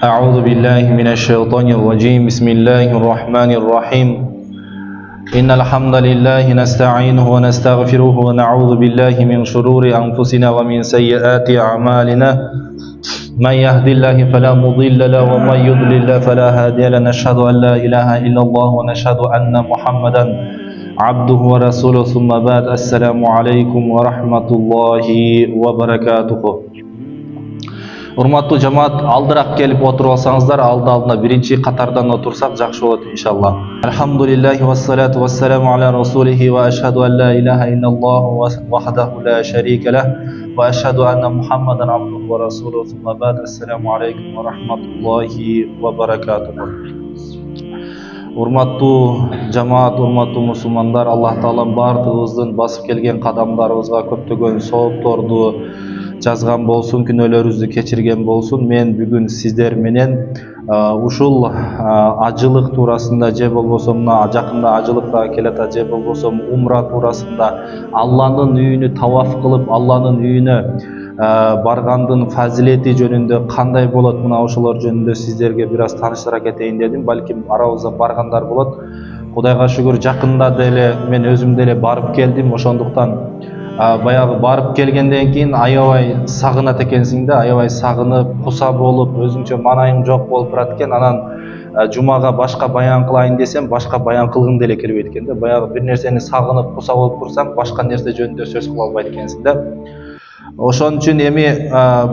أعوذ بالله من الشيطان الرجيم بسم الله الرحمن الرحيم إن الحمد لله نستعينه ونستغفره ونعوذ بالله من شرور أنفسنا ومن سيئات أعمالنا من يهد الله فلا مضل له ومن يضلل فلا هادي له نشهد أن لا إله إلا الله ونشهد أن محمدا عبده ورسوله ثم بعد السلام عليكم ورحمة الله وبركاته. Урматтуу жамаат, алдыраак келип отуруп алсаңыздар, алдына биринчи катардан отурсак жакшы болот иншалла. Алхамдулиллахи вассалату вассаламу аля расулихи ва ашхаду ан ла илаха иллаллаху вахдаху ла шарика лах ва ашхаду анна Мухаммадан абдуху ва расулуху. Сумма ба'д. Ассаламу алейкум ва рахматуллахи ва баракатуху. Урматтуу жамаат, урматтуу мусулмандар, Аллах Таала бардыгыбыздын басып келген кадамдарыбызга көптөгөн соопторду жазган болсун, күнөөлөрүбүздү кечирген болсун. Мен бүгүн сиздер менен ушул ажылык туурасында, же болбосо мына жакында ажылыкка келатат, же болбосо умра туурасында, Алланын үйүнү таваф кылып, Алланын үйүнө баргандын фазилети жөнүндө кандай болот, мына ошолор жөнүндө сиздерге бир аз тааныштыра кетейин дедим. Балким арабызда баргандар болот. Кудайга шүгүр, жакында деле мен өзүм деле барып келдим. Ошондуктан баягы барып келгенден кийин аябай сагынат экенсиң да, аябай сагынып, куса болуп, өзүңчө манайың жок болуп турат экен. Анан жумага башка баян кылайын десем, башка баян кылгың деле келбейт экен да. Баягы бир нерсени сагынып, куса болуп турсаң, башка нерсе жөнүндө сөз кыла албайт экенсиң да. Ошон үчүн эми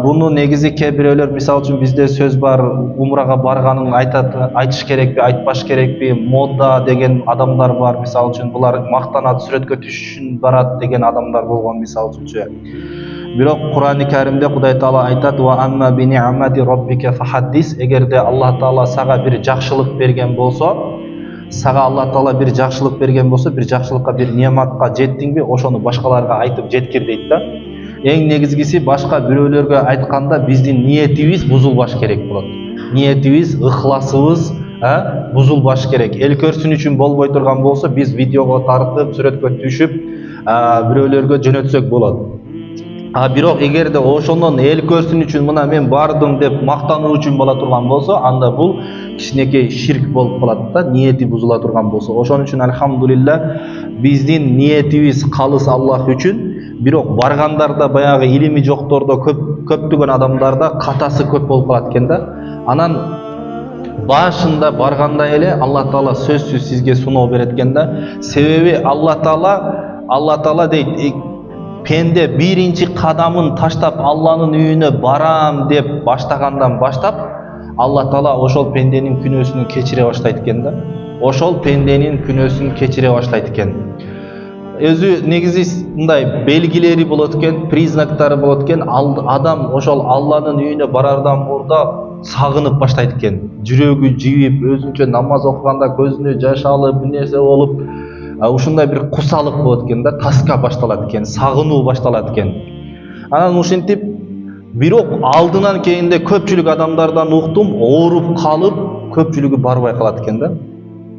буну негизи кээ бирөөлөр, мисалы үчүн бизде сөз бар, умрага барганын айтыш керекпи, айтпаш керекпи, мода деген адамдар бар. Мисалы үчүн булар мактанат, сүрөткө түшүш үчүн барат деген адамдар болгон, мисалы үчүнчү. Бирок Кур'ан-ы Каримде Кудай Таала айтат: "Ва амма би ни'мати роббика фахаддис". Эгерде Аллах Таала сага бир жакшылык берген болсо, Аллах Таала бир жакшылык берген болсо, бир жакшылыкка, бир нематка жеттиңби, ошону башкаларга айтып жеткир дейт да. Эң негизгиси, башка бирөөлөргө айтканда биздин ниетибиз бузулбаш керек болот. Ниетибиз, ыхласыбыз бузулбаш керек. Эл көрсүн үчүн болбой турган болсо, биз видеого тартып, сүрөткө түшүп, бирөөлөргө жөнөтсөк болот. Бирок эгерде ошондон эл көрсүн үчүн мына мен бардым деп мактануу үчүн бола турган болсо, анда бул кичинекей ширк болуп калат да, ниети бузула турган болсо. Ошон үчүн алхамдулилла биздин ниетибиз калыс Аллах үчүн. Бирок баргандарда баягы илими жоктордо, көптөгөн адамдарда катасы көп болуп калат экен да. Анан башында барганда эле Аллах Таала сөзсүз сизге суноо берет экен да. Себеби Аллах Таала дейт, пенде биринчи кадамын таштап Алланын үйүнө барам деп баштагандан баштап, Аллах Таала ошол пенденин күнөөсүн кечире баштайт экен да. Ошол пенденин күнөөсүн кечире баштайт экен. Өзү негизи мындай белгилери болот экен, признактары болот экен. Адам ошол Алланын үйүнө барардан мурда сагынып баштайт экен. Жүрөгү жибип, өзүнчө намаз окуганда көзүнө жаш алып, бир нерсе болуп, ушундай бир кусалык болот экен да, таска башталат экен, сагынуу башталат экен. Анан ушинтип, бирок алдынан кийинде көпчүлүк адамдардан уктум, ооруп калып, көпчүлүгү барбай калат экен да.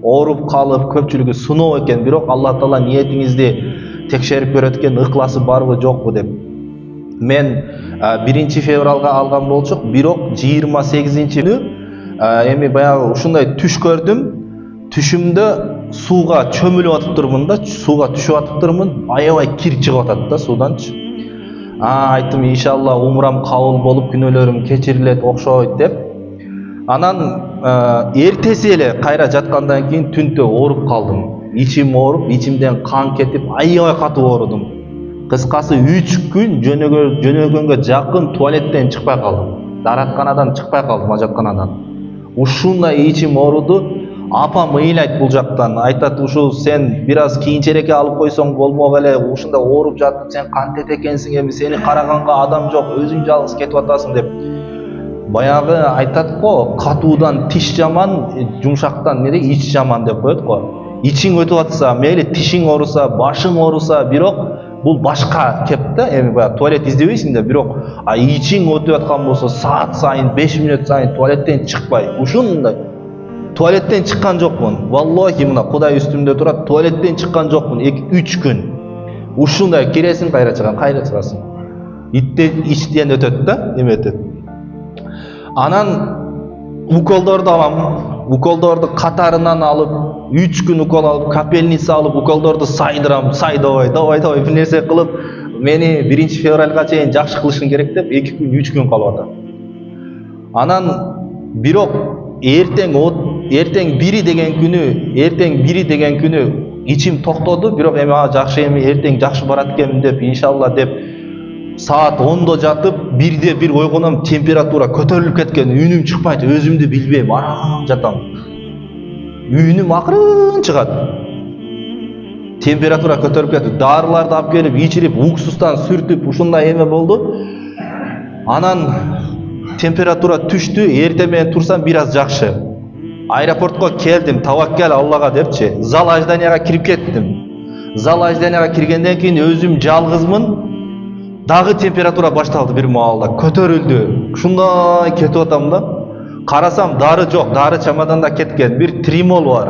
Ооруп калып, көпчүлүгү сыноо экен. Бирок Аллах Таала ниетиңизди текшерип көрөт экен, ыхласы барбы жокпу деп. Мен 1 февралга алган болчук, бирок 28-күнү эми баягы ушундай түш көрдүм. Түшүмдө сууга чөмүлүп атыптырмын да, сууга түшүп атыптырмын, аябай кир чыгып атат да сууданчы. Айттым, иншалла умрам кабыл болуп, күнөөлөрүм кечирилет окшойт деп. Анан эртеси эле кайра жаткандан кийин түнтө ооруп калдым. Ичим ооруп, ичимден кан кетип, аябай катуу оорудум. Кыскасы 3 күн жөнөгөнгө жакын туалеттен чыкпай калдым. Даратканадан чыкпай калдым, ажатканадан. Ушундай ичим ооруду. Апам ыйлайт бул жактан, айтат, ушул сен бир аз кийинчерээкке алып койсоң болмок эле, ушундай ооруп жатып сен кантет экенсиң, эми сени караганга адам жок, өзүң жалгыз кетип атасың деп. Баягы айтат го, катуудан тиш жаман, жумшактан ич жаман деп коет го. Ичиң өтүп атса, мейли тишиң ооруса, башың ооруса, бирок бул башка кеп да, эми баягы туалет издебейсиң да, бирок ичиң өтүп аткан болсо, саат сайын, 5 мүнөт сайын туалеттен чыкпай, ушундай. Туалеттен чыккан жокмун. Валлахи, мына Кудай үстүмдө турат, туалеттен чыккан жокмун 2-3 күн. Ушундай киресиң, кайра чыгасың. Иттен ичтен өтөт да, эме өтөт. Анан уколдорду алам. Уколдорду катарынан алып, 3 күн укол алып, капельница алып, уколдорду сайдырам, давай бир нерсе кылып, мени 1 февралга чейин жакшы кылышың керек деп 2 күн, 3 күн калып атат. Анан бирок эртең бири деген күнү ичим токтоду, бирок эми эртең жакшы барат экенмин деп, иншалла деп саат 10-до жатып, 1-де ойгоном, температура көтөрүлүп кеткен, үнүм чыкпайт, өзүмдү билбейм, арам жатам. Үнүм акырын чыгат. Температура көтөрүп кетти. Дарыларды алып келип, ичирип, уксустан сүртүп, ушундай эме болду. Анан температура түштү, эртең менен турсам бир аз жакшы. Аэропортко келдим, таваккал Аллага депчи. Зал ажданияга кирип кеттим. Зал ажданияга киргенден кийин өзүм жалгызмын. Дагы температура башталды бир маалда, көтөрүлдү. Ушундай кетип атам да. Карасам дары жок, дары чамаданда кеткен. Бир тримол бар.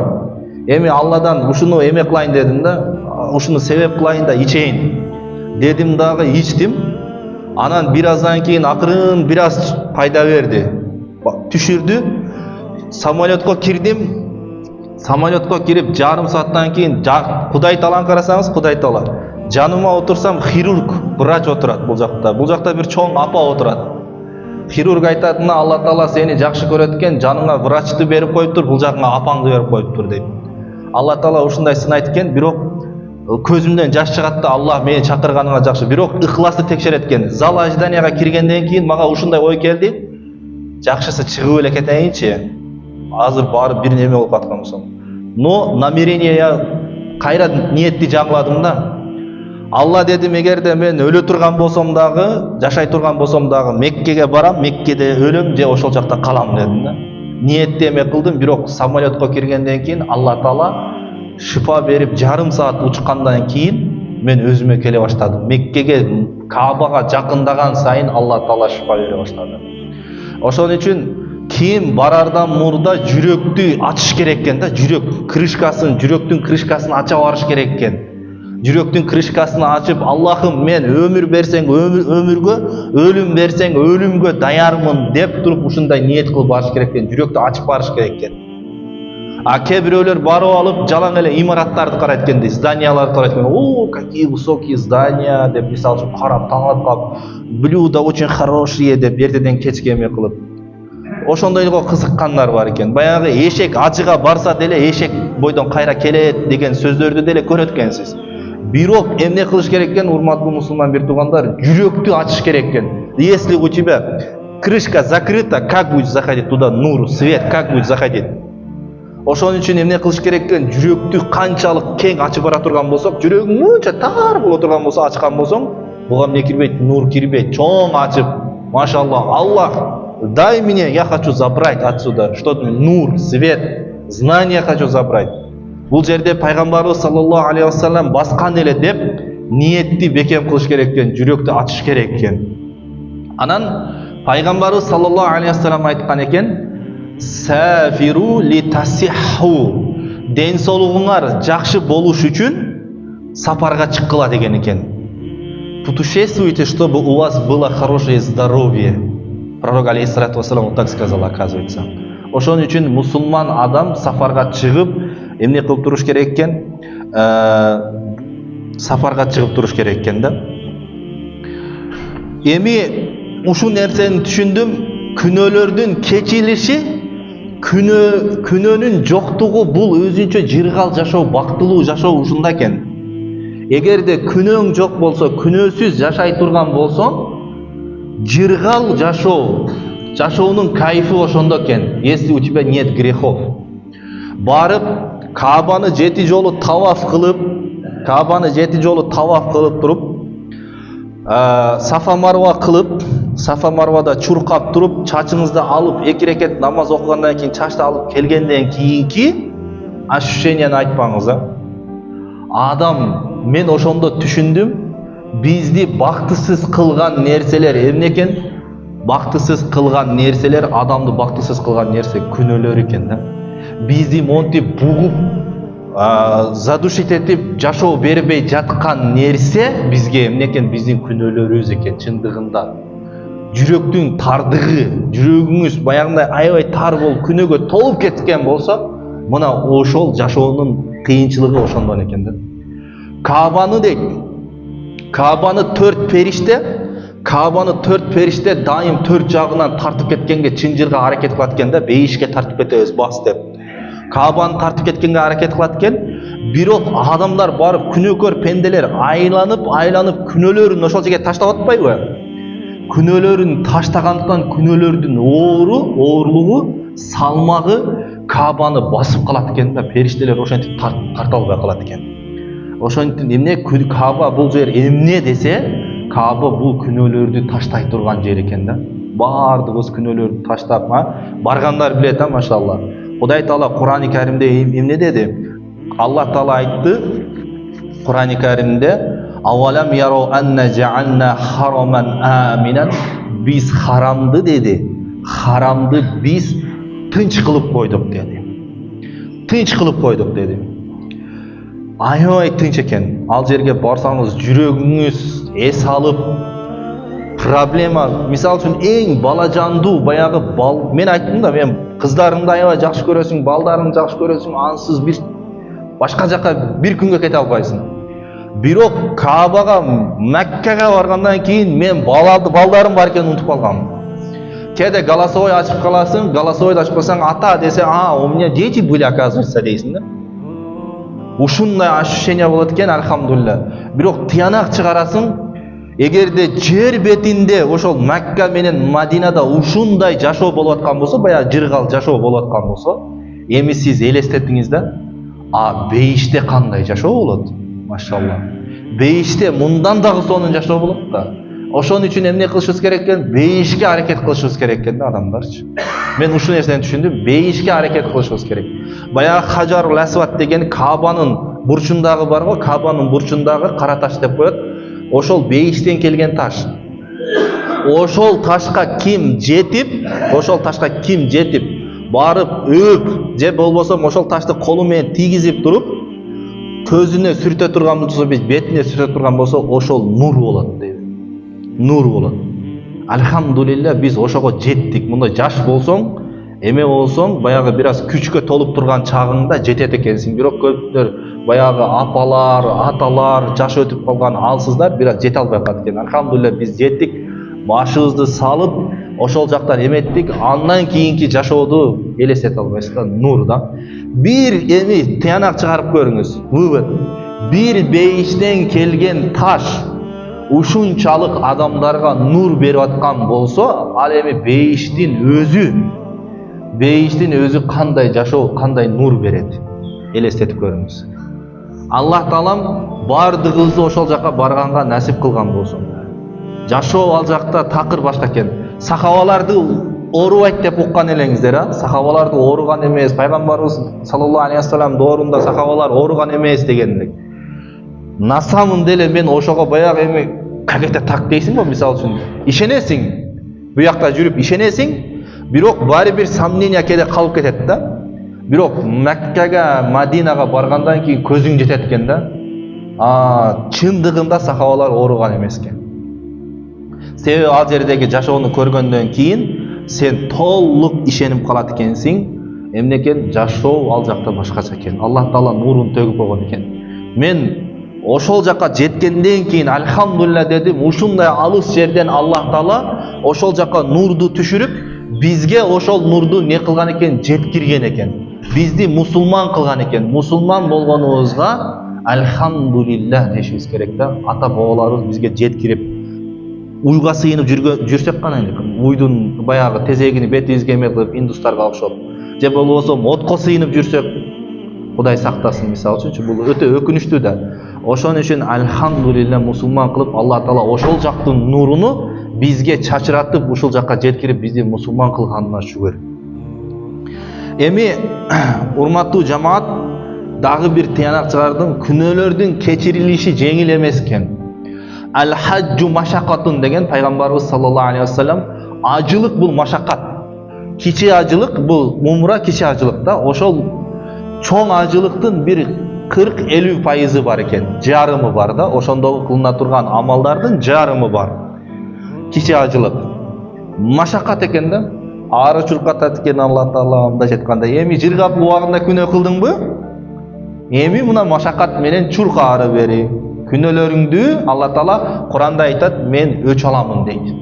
Эми Алладан ушуну эме кылайын дедим да, ушуну себеп кылайын да ичейин. Дедим дагы ичтим. Анан бир аздан кийин акырын бир аз пайда берди. Түшүрдү. Самолетко кирдим. Самолетко кирип жарым сааттан кийин Кудай талан карасаңыз, Кудай тала. Жаныма отурсам хирург, врач отурат бул жакта. Бул жакта бир чоң апа отурат. Хирург айтат, "Мына Алла Таала сени жакшы көрөт экен, жаныңа врачты берип коюптур, бул жагыңа апаңды берип коюптур" дейт. Алла Таала ушундай сынайт экен, бирок көзүмдөн жаш чыгат да, Алла мени чакырганыңа жакшы. Бирок ыхласты текшерет экен. Зал ажданияга киргенден кийин мага ушундай ой келди. Жакшысы чыгып эле кетейинчи. Азыр барып бир неме болуп аткан болсом. Но намерение кайра ниетти жаңгыладым да. Алла дедим, эгерде мен өлө турган болсом дагы, жашай турган болсом дагы Меккеге барам, Меккеде өлөм же ошол жакта калам дедим да. Ниетти эме кылдым, бирок самолетко киргенден кийин Алла Таала шифа берип жарым саат учкандан кийин мен өзүмө келе баштадым. Меккеге, Каабага жакындаган сайын Алла Таала шифа бере баштады. Ошон үчүн ким барардан мурда жүрөктү ачыш керек экен да, жүрөктүн крышкасын ача барыш керек экен. Жүрөктүн крышкасын ачып, Аллахым мен өмүр берсең өмүргө, өлүм берсең өлүмгө даярмын деп туруп ушундай ниет кылып барыш керек экен, жүрөктү ачып барыш керек экен. А кээ бирөөлөр барып алып, жалаң эле имараттарды карайт экен дейт, зданияларды карайт экен. О, какие высокие здания деп мисалы үчүн карап, таңлап калып, блюда очень хорошие деп эртеден кечке эме кылып. Ошондойго кызыккандар бар экен. Баягы эшек ажыга барса деле эшек бойдон кайра келет деген сөздөрдү деле көрөт экенсиз. Бирок эмне кылыш керек экен, урматтуу мусулман бир туугандар, жүрөктү ачыш керек экен. Если у тебя крышка закрыта, как будет заходить туда нур, свет, как будет заходить? Ошон үчүн эмне кылыш керек экен, жүрөктү канчалык кең ачып бара турган болсок, жүрөгүң мынча тар боло турган болсо, ачкан болсоң, буга эмне кирбейт, нур кирбейт, чоң ачып, машаллах, Аллах, дай мне, я хочу забрать отсюда что-то, нур, свет, знания хочу забрать. Бул жерде пайгамбарыбыз саллаллаху алейхи вассалам баскан эле деп ниетти бекем кылыш керек экен, жүрөктү ачыш керек экен. Анан пайгамбарыбыз саллаллаху алейхи вассалам айткан экен: "Сафиру литасихху", ден соолугуңар жакшы болуш үчүн сапарга чыккыла деген экен. Путешествуйте, чтобы у вас было хорошее здоровье. Пророк алейхиссалату вассалам так сказал, оказывается. Ошон үчүн мусулман адам сапарга чыгып эмне кылып туруш керек экен? Сапарга чыгып туруш керек экен да. Эми ушул нерсени түшүндүм. Күнөөлөрдүн кечилиши, күнөөнүн жоктугу бул өзүнчө жыргал жашоо, бактылуу жашоо ушунда экен. Эгерде күнөөң жок болсо, күнөөсүз жашай турган болсоң, жыргал жашоонун кайфы ошондо экен. Если у тебя нет грехов. Барып Каабаны 7 жолу таваф кылып туруп, Сафа Марва кылып, Сафа Марвада чуркап туруп, чачыңызды алып, 2 рекет намаз окугандан кийин чачты алып келгенден кийинки ощущениени айтпаңыз да. Адам, мен ошондо түшүндүм, бизди бактысыз кылган нерселер эмне экен? Бактысыз кылган нерселер, адамды бактысыз кылган нерсе күнөөлөр экен да. Бизди монтип бугуп, задушить этип жашоо бербей жаткан нерсе бизге эмне экен? Биздин күнөөлөрүбүз экен чындыгында. жүрөктүн тардыгы, жүрөгүңүз баягындай аябай тар болуп күнөөгө толуп кеткен болсо, мына ошол жашоонун кыйынчылыгы ошондон экен да. Каабаны дейт. Каабаны 4 периште дайым 4 жагынан тартып кеткенге, чынжырга аракет кылат экен да, бейишке тартып кетебиз бас деп. Каабаны тартып кеткенге аракет кылат экен. Бирок адамдар барып күнөөкөр пенделер айланып күнөөлөрүн ошол жерге таштап атпайбы? Күнөөлөрүн таштагандыктан күнөөлөрдүн оорлугу, салмагы Каабаны басып калат экен да, периштелер ошентип тарта албай калат экен. Ошентип эмне Каба бул жер эмне десе, Каба бул күнөөлөрдү таштай турган жер экен да. Бардыгыбыз күнөөлөрдү таштап, баргандар билет, машалла. Кудай Таала Кур'ан-ы Каримде эмне деди? Аллах Таала айтты Кур'ан-ы Каримде: "Авалам ярау анна жаална хараман аминан", биз харамды деди. Харамды биз тынч кылып койдук деди. Тынч кылып койдук деди. Аябай тынч экен. Ал жерге барсаңыз жүрөгүңүз эс алып, проблема, мисал үчүн эң балажандуу баягы бал, мен айттым да, мен кыздарыңды аябай жакшы көрөсүң, балдарыңды жакшы көрөсүң, ансыз бир башка жака бир күнгө кете албайсың. Бирок Каабага, Меккеге баргандан кийин мен балдарым бар экенин унутуп калгам. Кеде голосовой ачып каласың, голосовойду ачып калсаң, ата десе, у меня дети были, оказывается, дейсиң да. Ушундай ощущение болот экен, алхамдулилля. Бирок тыянак чыгарасың, эгерде жер бетинде ошол Мекка менен Мадинада ушундай жашоо болуп аткан болсо, баягы жыргал жашоо болуп аткан болсо, эми сиз элестетиңиз да, бейиште кандай жашоо болот? Машалла. Бейиште мындан дагы сонун жашоо болот да. Ошон үчүн эмне кылышыбыз керек экен? Бейишке аракет кылышыбыз керек экен да, адамдарчы. Мен ушул нерсени түшүндүм. Бейишке аракет кылышыбыз керек. Баягы Хажарул Асвад деген Каабанын бурчундагы бар го, Каабанын бурчундагы кара таш деп коет. Ошол бейиштен келген таш. Ошол ташка ким жетип, барып өп, же болбосо ошол ташты колу менен тийгизип туруп, көзүнө сүртө турган болсо, бетине сүртө турган болсо, ошол нур болот дейт. Нур болот. Алхамдулилля, биз ошого жеттик. Мындай жаш болсоң, эме болсоң, баягы бир аз күчкө толуп турган чагыңда жетет экенсиң. Бирок көптөр баягы апалар, аталар, жаш өтүп калган алсыздар бир аз жете албай калат экен. Алхамдулилля, биз жеттик. Башыбызды салып, ошол жактан эметтик. Андан кийинки жашоодо элестете албайсыз да, нур да. Бир эми тыянак чыгарып көрүңүз. Вывод. Бир бейиштен келген таш ушунчалык адамдарга нур берип аткан болсо, ал эми бейиштин өзү кандай жашоо, кандай нур берет? Элестетип көрүңүз. Аллах Таалам бардыгыбызды ошол жака барганга насип кылган болсун. Жашоо ал жакта такыр башка экен. Сахабаларды оорубайт деп уккан элеңиздер, Сахабаларды ооруган эмес, пайгамбарыбыз саллаллаху алейхи вассалам доорунда сахабалар ооруган эмес дегендик. На самом деле мен ошого баягы эми какой-то так дейсиң го, мисал үчүн ишенесиң, буякта жүрүп ишенесиң, бирок баары бир сомнение кеде калып кетет да. Бирок Меккеге, Мадинага баргандан кийин көзүң жетет экен да. Чындыгында сахабалар ооруган эмес экен. Себеби ал жердеги жашоону көргөндөн кийин сен толук ишенип калат экенсиң. Эмне экен? Жашоо ал жакта башкача экен. Аллах Таала нурун төгүп койгон экен. Мен ошол жака жеткенден кийин алхамдулилля дедим, ушундай алыс жерден Аллах Таала ошол жака нурду түшүрүп, бизге ошол нурду не кылган экен? Жеткирген экен. Бизди мусулман кылган экен. Мусулман болгонубузга алхамдулилля дешибиз керек да. Ата бабаларыбыз бизге жеткирип, уйга сыйынып жүрсөк кана эле, уйдун баягы тезегини бетибизге эме кылып индустарга окшоп, же болбосо отко сыйынып жүрсөк, Кудай сактасын, мисалы үчүн, бул өтө өкүнүчтүү да. Ошон үчүн алхамдулилля мусулман кылып, Аллах Таала ошол жактын нуруну бизге чачыратып, ушул жакка жеткирип, бизди мусулман кылганына шүгүр. Эми урматтуу жамаат, дагы бир тыянак чыгардым. Күнөөлөрдүн кечирилиши жеңил эмес экен. Ал-хаджу машакатун деген пайгамбарыбыз саллаллаху алейхи вассалам, ажылык бул машакат. Кичи ажылык бул умра, кичи ажылык да. Ошол чоң ажылыктын бир 40-50% бар экен. Жарымы бар да. Ошондогу кылына турган амалдардын жарымы бар. Кичи ажылык. машакат экен да. Ары чуркатат экен Алла Таала мындай айтканда. Эми жыргап убагында күнөө кылдыңбы? Эми мына машакат менен чурка ары бери. Күнөөлөрүңдү Алла Таала Куранда айтат, мен өч аламын дейт.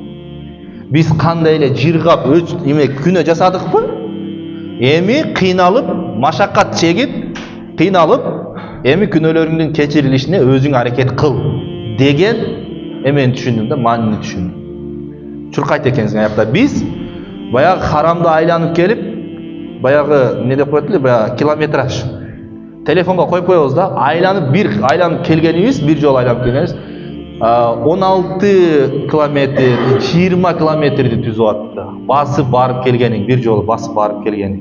Биз кандай эле жыргап өч эме күнөө жасадыкпы? Эми кыйналып, машакат чегип, кыйналып, эми күнөөлөрүңдүн кечирилишине өзүң аракет кыл деген эмени түшүндүм да, маанини түшүндүм. Чуркайт экенсиң аякта. Биз баягы харамды айланып келип, баягы не деп коет эле, баягы километраж телефонго коюп коебуз да, айланып келгенибиз, бир жолу айланып келгенибиз 16 километр, 20 километрди түзүп атты. Басып барып келгениң, бир жолу басып барып келгениң.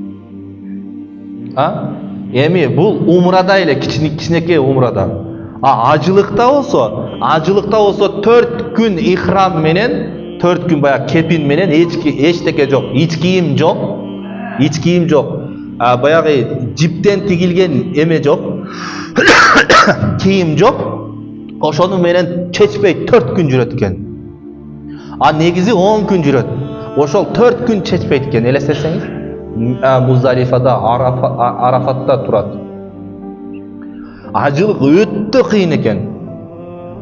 Эми бул умрада эле, кичинекей умрада. Ажылыкта болсо 4 күн ихрам менен, 4 күн баягы кепин менен эчтеке жок, ич кийим жок. Баягы жиптен тигилген эме жок. Кийим жок. Ошону менен чечпей 4 күн жүрөт экен. Негизи 10 күн жүрөт. Ошол 4 күн чечпейт экен, элестетсеңиз. Муздалифада, Арафатта турат. Ажылык өтө кыйын экен.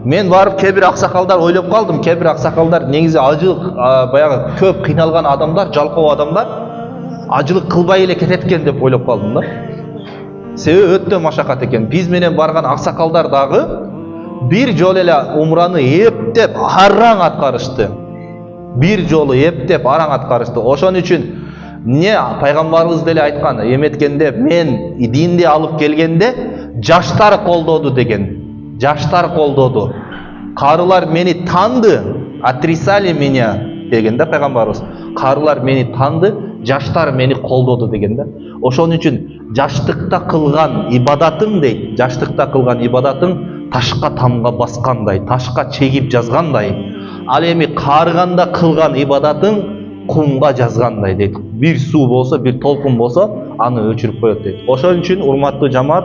Мен барып кээ бир аксакалдар ойлоп калдым, кээ бир аксакалдар негизи ажылык баягы көп кыйналган адамдар, жалкоо адамдар ажылык кылбай эле кетет экен деп ойлоп калдым да. Себеби өтө машакат экен. Биз менен барган аксакалдар дагы бир жолу эле умраны эптеп араң аткарышты. Ошон үчүн не пайгамбарыбыз деле айткан, эметкенде мен динди алып келгенде жаштар колдоду деген. Жаштар колдоду. Карылар мени танды, отрицали меня деген да пайгамбарыбыз. Карылар мени танды, жаштар мени колдоду деген да. Ошон үчүн жаштыкта кылган ибадатың дейт, жаштыкта кылган ибадатың ташка тамга баскандай, ташка чегип жазгандай. Ал эми карыганда кылган ибадатың кумга жазгандай дейт. Бир суу болсо, бир толкун болсо, аны өчүрүп коет дейт. Ошон үчүн урматтуу жамаат,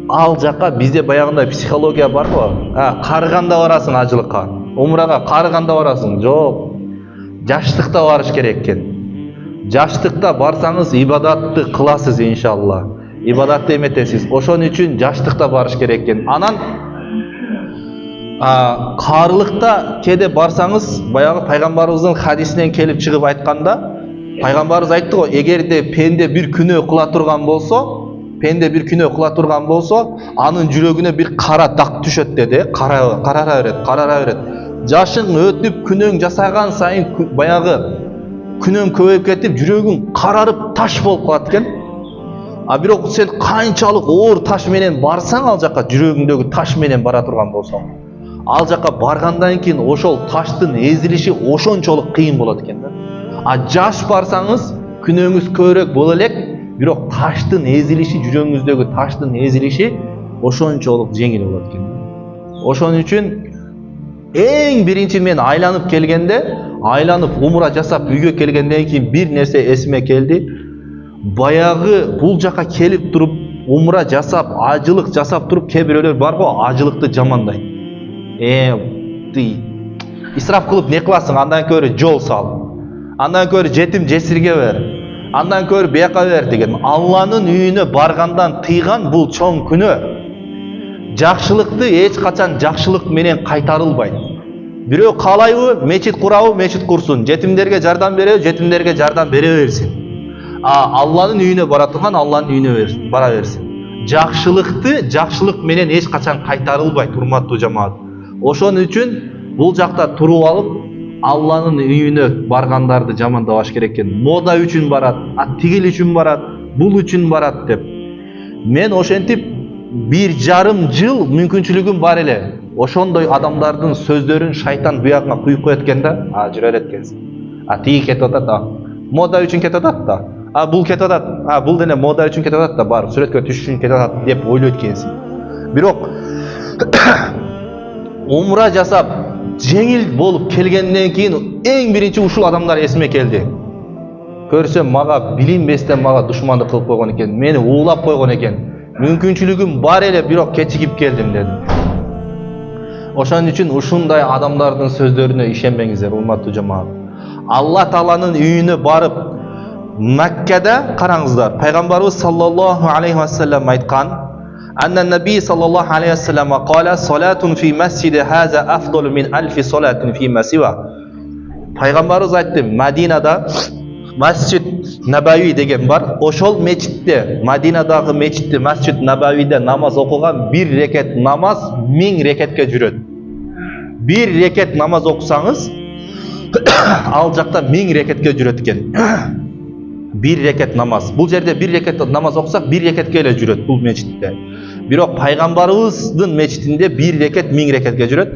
ал жака бизде баягындай психология барбы? Карыганда барасың ажылыкка, умрага карыганда барасың. Жок. Жаштыкта барыш керек экен. Жаштыкта барсаңыз ибадатты кыласыз иншалла. Ибадатты эметесиз. Ошон үчүн жаштыкта барыш керек экен. Анан карылыкта кеде барсаңыз, баягы пайгамбарыбыздын хадисинен келип чыгып айтканда, пайгамбарыбыз айтты го, эгерде пенде бир күнөө кыла турган болсо, анын жүрөгүнө бир кара дак түшөт деди. Карара берет. Жашың өтүп, күнөөң жасаган сайын баягы күнөөң көбөйүп кетип, жүрөгүң карарып таш болуп калат экен. Бирок сен канчалык оор таш менен барсаң ал жака, жүрөгүңдөгү таш менен бара турган болсоң, ал жака баргандан кийин ошол таштын эзилиши ошончолук кыйын болот экен да. Жаш барсаңыз, күнөөңүз көбүрөөк боло элек, бирок таштын эзилиши, жүрөгүңүздөгү таштын эзилиши ошончолук жеңил болот экен. Ошон үчүн эң биринчи мен айланып келгенде, умра жасап үйгө келгенден кийин бир нерсе эсиме келди. Баягы бул жака келип туруп, умра жасап, ажылык жасап туруп, кээ бирөөлөр бар го, ажылыкты жамандайт. Исраф кылып не кыласың? Андан көрө жол сал. Андан көрө жетим жесирге бер. Андан көрө бияка бер деген. Алланын үйүнө баргандан тыйган бул чоң күнөө. Жакшылыкты эч качан жакшылык менен кайтарылбайт. Бирөө каалайбы, мечит курабы, мечит курсун. Жетимдерге жардам береби, жетимдерге жардам бере берсин. Алланын үйүнө бара турган, Алланын үйүнө бара берсин. Жакшылыкты жакшылык менен эч качан кайтарылбайт, урматтуу жамаат. Ошон үчүн бул жакта туруп алып, Алланын үйүнө баргандарды жамандабаш керек экен. Мода үчүн барат, тигил үчүн барат, бул үчүн барат деп. Мен ошентип 1,5 жыл мүмкүнчүлүгүм бар эле. Ошондой адамдардын сөздөрүн шайтан буягына куюп коет экен да, жүрө берет экенсиң. Тиги кетип атат, мода үчүн кетип атат да. Бул кетип атат, бул дене мода үчүн кетип атат да, бар, сүрөткө түшүш үчүн кетип атат деп ойлойт экенсиң. Бирок умра жасап жеңил болуп келгенден кийин эң биринчи ушул адамдар эсиме келди. Көрсөм мага билинбестен мага душмандык кылып койгон экен, мени уулап койгон экен. Мүмкүнчүлүгүм бар эле, бирок кечигип келдим дедим. Ошон үчүн ушундай адамдардын сөздөрүнө ишенбеңиздер, урматтуу жамаат. Алла Тааланын үйүнө барып, Мәккеде караңыздар, пайгамбарыбыз саллаллаху алейхи ва саллям айткан: "Анна наби саллаллаху алейхи ва саллям кала: "Салатун фи масжиди хаза афдалу мин альфи салатин фи масива." Пайгамбарыбыз айтты, Мадинада Масжид Набави деген бар. Ошол мечитте, Мадинадагы мечитте, Масжид Набавиде намаз окуган бир рекет намаз 1000 рекетке жүрөт. Бир рекет намаз окусаңыз, ал жакта 1000 рекетке жүрөт экен. Бир рекет намаз. Бул жерде бир рекет намаз окусак, бир рекетке эле жүрөт бул мечитте. Бирок пайгамбарыбыздын мечитинде бир рекет 1000 рекетке жүрөт.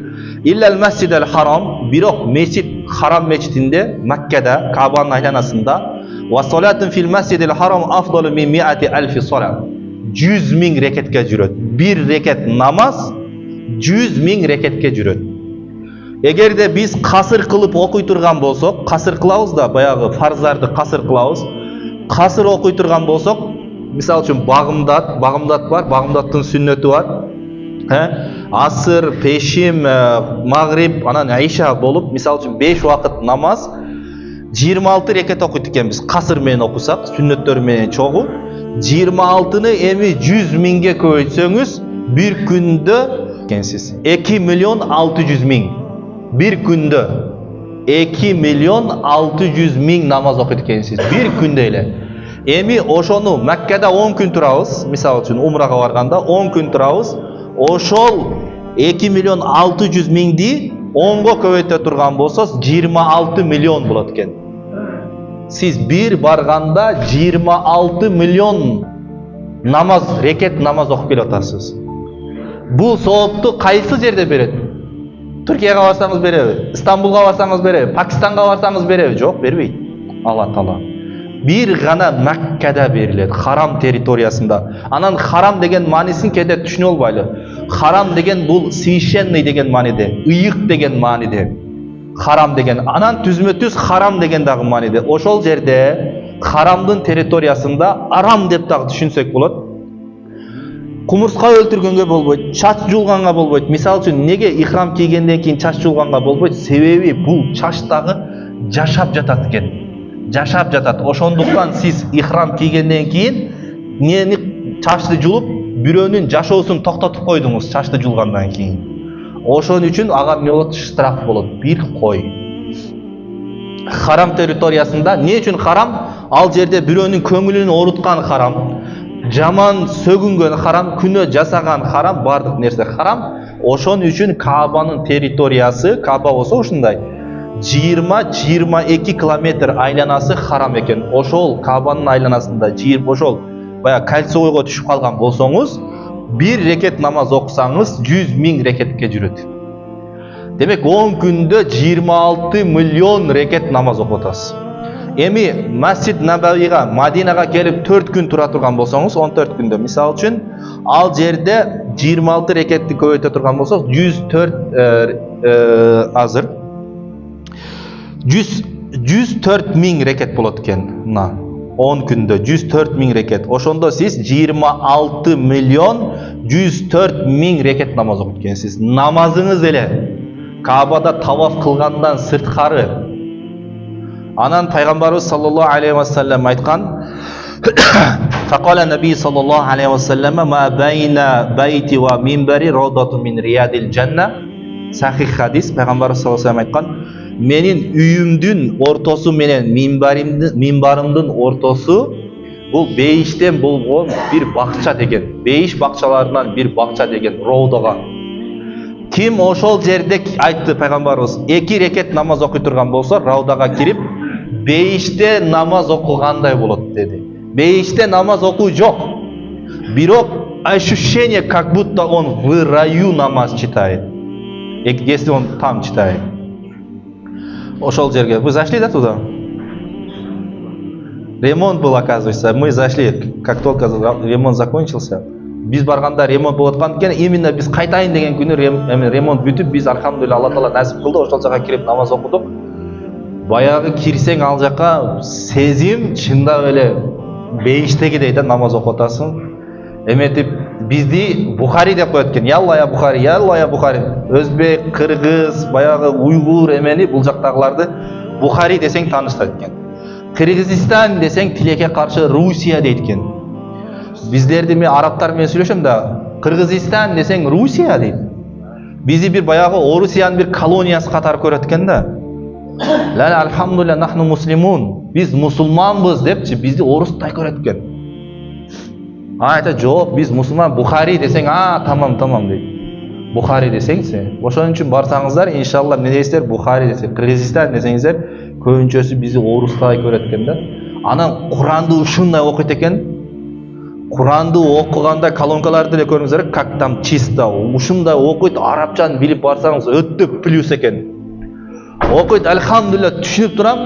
Иллал масжидал харам, бирок мечит Харам мечитинде, Маккада, Кабанын айланасында, ва салатун фил масжидил харам афдалу мин 100,000 салат. 100,000 рекетке жүрөт. Бир рекет намаз 100,000 рекетке жүрөт. Эгерде биз касыр кылып окуй турган болсок, касыр кылабыз да, баягы фарздарды касыр кылабыз. Касыр окуй турган болсок, мисалы үчүн багымдат бар, багымдаттын сүннөтү бар. Асыр, пешим, магриб, анан айша болуп, мисалы үчүн 5 убакыт намаз 26 рекет окуйт экенбиз. Касыр менен окусак, сүннөттөр менен чогуу 26-ны эми 100,000ге көбөйтсөңүз, бир күндө экенсиз 2,600,000. Бир күндө 2,600,000 намаз окуйт экенсиз. Бир күндө эле. Эми ошону Маккада 10 күн турабыз, мисалы үчүн умрага барганда 10 күн турабыз. Ошол 2,600,000ди 10го көбөйтө турган болсоз 26 миллион болот экен. Сиз бир барганда 26 миллион намаз, рекет намаз окуп келип атасыз. Бул соопту кайсы жерде берет? Түркияга барсаңыз береби? Стамбулга барсаңыз береби? Пакистанга барсаңыз береби? Жок, бербейт. Алла Таала. Бир гана Маккада берилет, харам территориясында. Анан харам деген маанисин кээде түшүнө албайлы. Харам деген бул священный деген мааниде, ыйык деген мааниде. Харам деген, анан түзмө-түз харам деген дагы мааниде. Ошол жерде харамдын территориясында арам деп дагы түшүнсөк болот. Кумурска өлтүргөнгө болбойт, чач жулганга болбойт. Мисалы үчүн неге ихрам кийгенден кийин чач жулганга болбойт? Себеби бул чач дагы жашап жатат экен. Жашап жатат. Ошондуктан сиз ихрам кийгенден кийин нени чачты жулуп, бирөөнүн жашоосун токтотуп койдуңуз чачты жулгандан кийин. Ошон үчүн ага эмне болот? Штраф болот. Бир кой. Харам территориясында эмне үчүн харам? Ал жерде бирөөнүн көңүлүн ооруткан харам, жаман сөгүнгөн харам, күнөө жасаган харам, бардык нерсе харам. Ошон үчүн Кабанын территориясы, Каба болсо ушундай 20-22 километр айланасы харам экен. Ошол Кабанын айланасында ошол бая кольцовойго түшүп калган болсоңуз, бир рекет намаз окусаңыз 100,000 рекетке жүрөт. Демек 10 күндө 26 миллион рекет намаз окуп атасыз. Эми Масжид Набавига, Мадинага келип 4 күн тура турган болсоңуз, 14 күндө мисалы үчүн, ал жерде 26 рекетти көбөйтө турган болсок, 104 азыр 104,000 рекет болот экен. 10 күндө 104,000 рекет. Ошондо сиз 26 миллион 104,000 рекет намаз окуп экенсиз. Намазыңыз эле Кабада таваф кылгандан сырткары. Анан пайгамбарыбыз саллаллаху алейхи ва саллям айткан: "Факала наби саллаллаху алейхи ва саллям ма байна байти ва минбари rawdatun min riyadil janna." Сахих хадис, пайгамбарыбыз саллаллаху алейхи ва саллям айткан: "Менин үйүмдүн ортосу менен минбарымдын ортосу бул бейиштен болгон бир бакча" деген. Бейиш бакчаларынан бир бакча деген Роудага. Ким ошол жерде айтты пайгамбарыбыз 2 рекет намаз окуй турган болсо, Раудага кирип, бейиште намаз окугандай болот деди. Бейиште намаз окуу жок. Бирок ощущение, как будто он в раю намаз читает. Если он там читает. Ошол жерге. Вы зашли, да, туда? Ремонт был, оказывается. Мы зашли, как только ремонт закончился. Биз барганда ремонт болуп аткан экен. Именно биз кайтайын деген күнү ремонт бүтүп, биз алхамдулилlah Алла Таала насип кылды. Ошол жака кирип намаз окудук. Баягы кирсең ал жака сезим чындап эле бейиштегидей да намаз окуп атасың. Эметип бизди Бухари деп коет экен. Ялла я Бухари, Бухари. Өзбек, кыргыз, баягы уйгур эмени бул жактагыларды Бухари десең таныштырат экен. Кыргызстан десең тилекке каршы Русия дейт экен. Биздерди мен арабтар менен сүйлөшөм да, Кыргызстан десең Русия дейт. Бизди бир баягы Орусиянын бир колониясы катары көрөт экен да. Ла алхамдулилля нахну муслимун. Биз мусулманбыз депчи бизди орустай көрөт экен. Айта жооп, биз мусулман. Бухари десең, тамам дейт. Бухари десеңси. Ошон үчүн барсаңыздар, иншалла не дейсиздер? Бухари десең. Кыргызстан десеңиздер, көбүнчөсү бизди орустай көрөт экен да. Анан Куранды ушундай окуйт экен. Куранды окуганда колонкаларды деле көрүңүздөр, как там чисто. Ушундай окуйт, арабчаны билип барсаңыз өтө плюс экен. Окуйт, алхамдулилля, түшүнүп турам.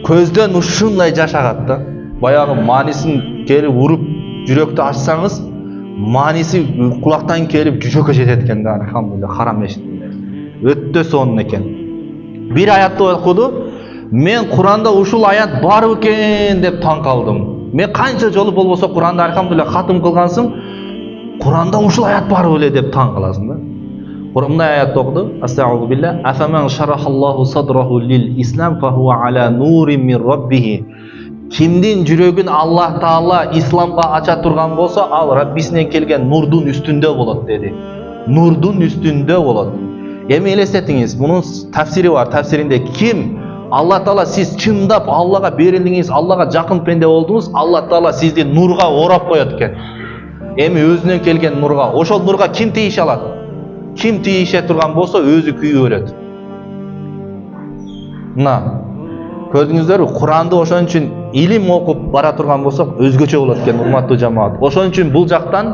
Көздөн ушундай жаш агат да. Баягы маанисин келип уруп жүрөктү ачсаңыз, мааниси кулактан келип жүрөккө жетет экен да, алхамдулилля, харам эшитинде. Өтө сонун экен. Бир аятты окуду. Мен Куранда ушул аят бар экен деп таң калдым. Мен канча жолу болбосо Куранда алхамдулилля хатым кылгансым, Куранда ушул аят бар беле деп таң каласың да. Мындай аят окуду. Астагфиру билlah. Афаман шарахаллаху садраху лил ислам фа хува ала нурин мин раббихи. Кимдин жүрөгүн Аллах Таала исламга ача турган болсо, ал Раббисинен келген нурдун үстүндө болот деди. Нурдун үстүндө болот. Эми элестетиңиз, мунун тафсири бар. Тафсиринде ким Аллах Таала сиз чындап Аллага берилдиңиз, Аллага жакын пенде болдуңуз, Аллах Таала сизди нурга орап коет экен. Эми өзүнөн келген нурга, ошол нурга ким тийише алат? Ким тийише турган болсо өзү күйүп өлөт. Мына көрдүңүздөрбү, Куранды ошон үчүн илим окуп бара турган болсок өзгөчө болот экен, урматтуу жамаат. Ошон үчүн бул жактан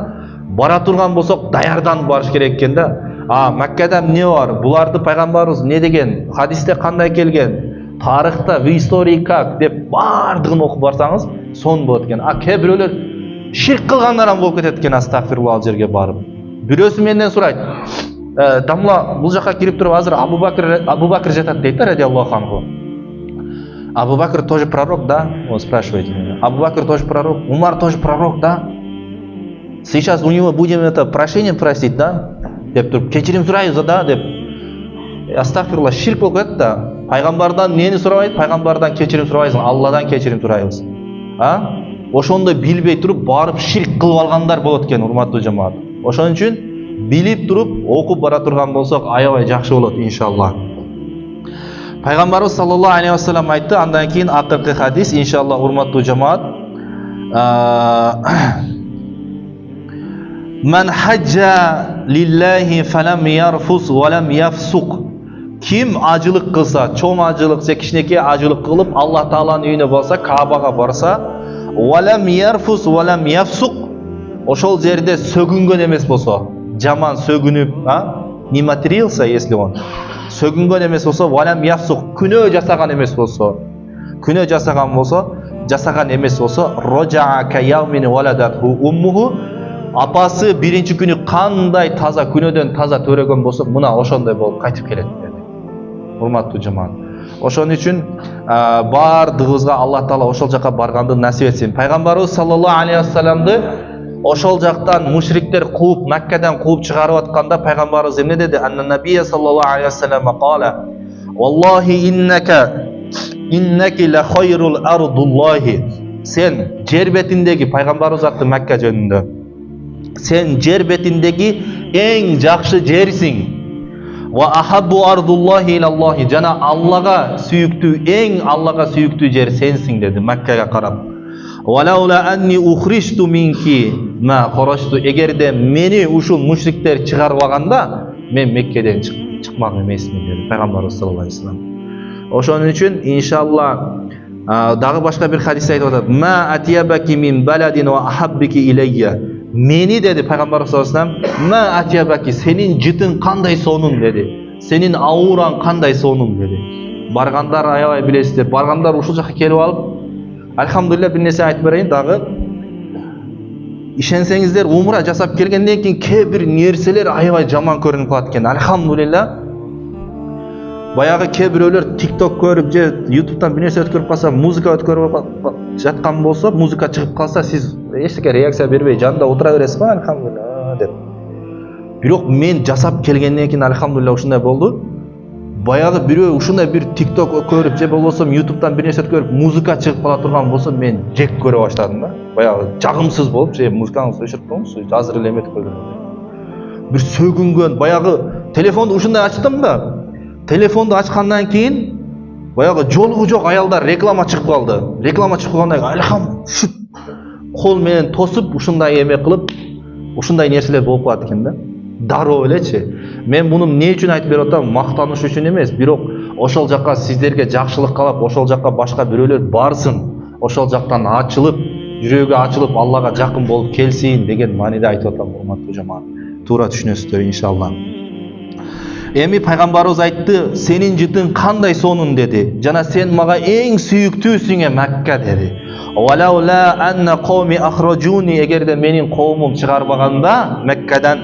бара турган болсок даярданып барыш керек экен да. Маккада эмне бар? Буларды пайгамбарыбыз не деген? Хадисте кандай келген? Тарыхта, в истории как деп бардыгын окуп барсаңыз, сон болот экен. Кээ бирөөлөр ширк кылгандардан болуп кетет экен, астагфирулла, ал жерге барып. Бирөөсү менден сурайт. Дамла бул жака кирип туруп азыр Абу Бакр жатат дейт да, радиаллаху анху. Абу Бакр тоже пророк, да? Он спрашивает меня. Абу Бакр тоже пророк, Умар тоже пророк, да? Сейчас у него будем это прощение просить, да? Деп туруп, кечирим сурайбыз, да? Деп. Астагфирулла, ширк болуп кетет да. Пайгамбардан нени сурабайт? Пайгамбардан кечирим сурабайсың, Алладан кечирим сурайбыз. Ошондой билбей туруп барып ширк кылып алгандар болот экен, урматтуу жамаат. Ошон үчүн билип туруп окуп бара турган болсок аябай жакшы болот иншалла. Пайгамбарыбыз саллаллаху алейхи ва саллям айтты, андан кийин акыркы хадис иншалла, урматтуу жамаат. Ман хаджа лиллахи фалам ярфус ва лам яфсук. Ким ажылык кылса, чоң ажылык, кичинекей ажылык кылып Аллах Тааланын үйүнө барса, Каабага барса, ва лам ярфус ва лам яфсук, ошол жерде сөгүнгөн эмес болсо, жаман сөгүнүп, не материялса, если он сөгүнгөн эмес болсо, ва лам яфсук, күнөө жасаган эмес болсо, жасаган эмес болсо, рожаа ка яумин валадатху уммуху, апасы биринчи күнү кандай таза, күнөөдөн таза төрөгөн болсо, мына ошондой болуп кайтып келет деди. Урматтуу жамаат. Ошон үчүн бардыгыбызга Аллах Таала ошол жака барганды насип этсин. Пайгамбарыбыз саллаллаху алейхи ва салламды ошол жактан мушриктер кууп, Маккадан кууп чыгарып атканда пайгамбарыбыз эмне деди? Аннабия саллаллаху алейхи ва салlam кала: "Валлахи иннаки ла хайрул ардуллахи." Сен жер бетиндеги, пайгамбарыбыз атты Макка жөнүндө, сен жер бетиндеги эң жакшы жерсиң. Ва ахаббу ардуллахи илаллахи, жана Аллага сүйүктүү, эң Аллага сүйүктүү жер сенсиң деди Маккага карап. Валаула анни ухришту минки ма харашту, эгерде мени ушул мушриктер чыгарбаганда мен Меккеден чыкмак эмесмин деди пайгамбарыбыз саллаллаху алейхи ва саллям. Ошон үчүн иншалла дагы башка бир хадисте айтып атат: "Ма атьябаки мин баладин ва ахаббики илейя." Мени деди пайгамбарыбыз саллаллаху алейхи ва саллям, "Ма атьябаки, сенин жытың кандай сонун" деди. "Сенин аураң кандай сонун" деди. Баргандар аябай билесиздер. Баргандар ушул жака келип алып, алхамдулилля, бир нерсе айтып берейин дагы. Ишенсеңиздер, умра жасап келгенден кийин кээ бир нерселер аябай жаман көрүнүп калат экен. Алхамдулилля. Баягы кээ бирөөлөр TikTok көрүп же YouTube'дан бир нерсе өткөрүп калса, музыка өткөрүп жаткан болсо, музыка чыгып калса, сиз эчтеке реакция бербей жанында отура бересиз го, алхамдулилля деп. Бирок мен жасап келгенден кийин алхамдулилля ушундай болду. баягы бирөө ушундай бир TikTok көрүп же болбосо YouTube'дан бир нерсе көрүп музыка чыгып кала турган болсо мен жек көрө баштадым да. Баягы жагымсыз болуп, же музыкаңызды өчүрүп коюңузчу, азыр эле эметип койгон. Бир сөгүнгөн, баягы телефонду ушундай ачтым да. Телефонду ачкандан кийин баягы жолугу жок аялдар реклама чыгып калды. Реклама чыгып калганда алхам шүт кол менен тосуп ушундай эме кылып, ушундай нерселер болуп калат экен да. Дароо элечи. Мен муну эмне үчүн айтып берип атам? Мактаныш үчүн эмес, бирок ошол жакка сиздерге жакшылык каалап, ошол жакка башка бирөөлөр барсын. Ошол жактан ачылып, жүрөгү ачылып, Аллага жакын болуп келсин деген мааниде айтып атам, урматтуу жамаат. Туура түшүнөсүздөр иншалла. Эми пайгамбарыбыз айтты, сенин жытың кандай сонун деди. Жана сен мага эң сүйүктүүсүң Макка деди. Валаула анна қауми ахраджуни, эгерде менин коомум чыгарбаганда Меккадан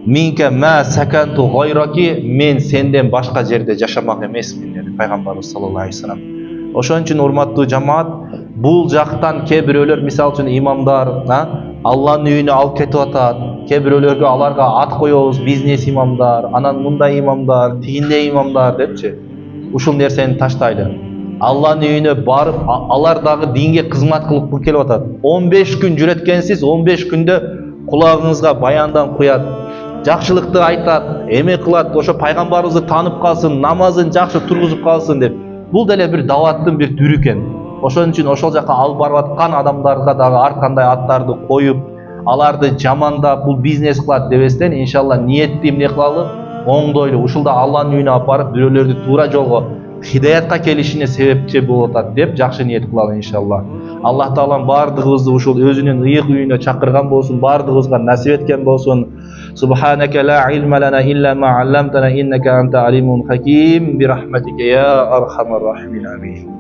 минке ма саканту гайраки, мен сенден башка жерде жашамак эмесмин деди пайгамбарыбыз саллаллаху алейхи вассалам. Ошон үчүн урматтуу жамаат, бул жактан кээ бирөөлөр, мисалы үчүн имамдар, Алланын үйүнө алып кетип атат. Кээ бирөөлөргө аларга ат коебуз, бизнес имамдар, анан мындай имамдар, тигиндей имамдар депчи. Ушул нерсени таштайлы. Алланын үйүнө барып, алар дагы динге кызмат кылып келип атат. 15 күн жүреткенсиз, 15 күндө кулагыңызга баяндан куят, жакшылыкты айтат, эме кылат, ошо пайгамбарыбызды таанып калсын, намазын жакшы тургузуп калсын деп. Бул деле бир даваттын бир түрү экен. Ошон үчүн ошол жака алып барып аткан адамдарга дагы ар кандай аттарды коюп, аларды жамандап, бул бизнес кылат дебестен, иншалла ниетти эмне кылалы, оңдойлу, ушулда Алланын үйүнө алып барып бирөөлөрдү туура жолго, хидаятка келишине себепчи болуп атат деп жакшы ниет кылалы иншалла. Аллах таалам бардыгыбызды ушул өзүнүн ыйык үйүнө чакырган болсун, бардыгыбызга насип эткен болсун. Субханака ла илма лана илля ма алламтана иннака анта алимун хаким, бирахматика я архамар рахимин. Амин.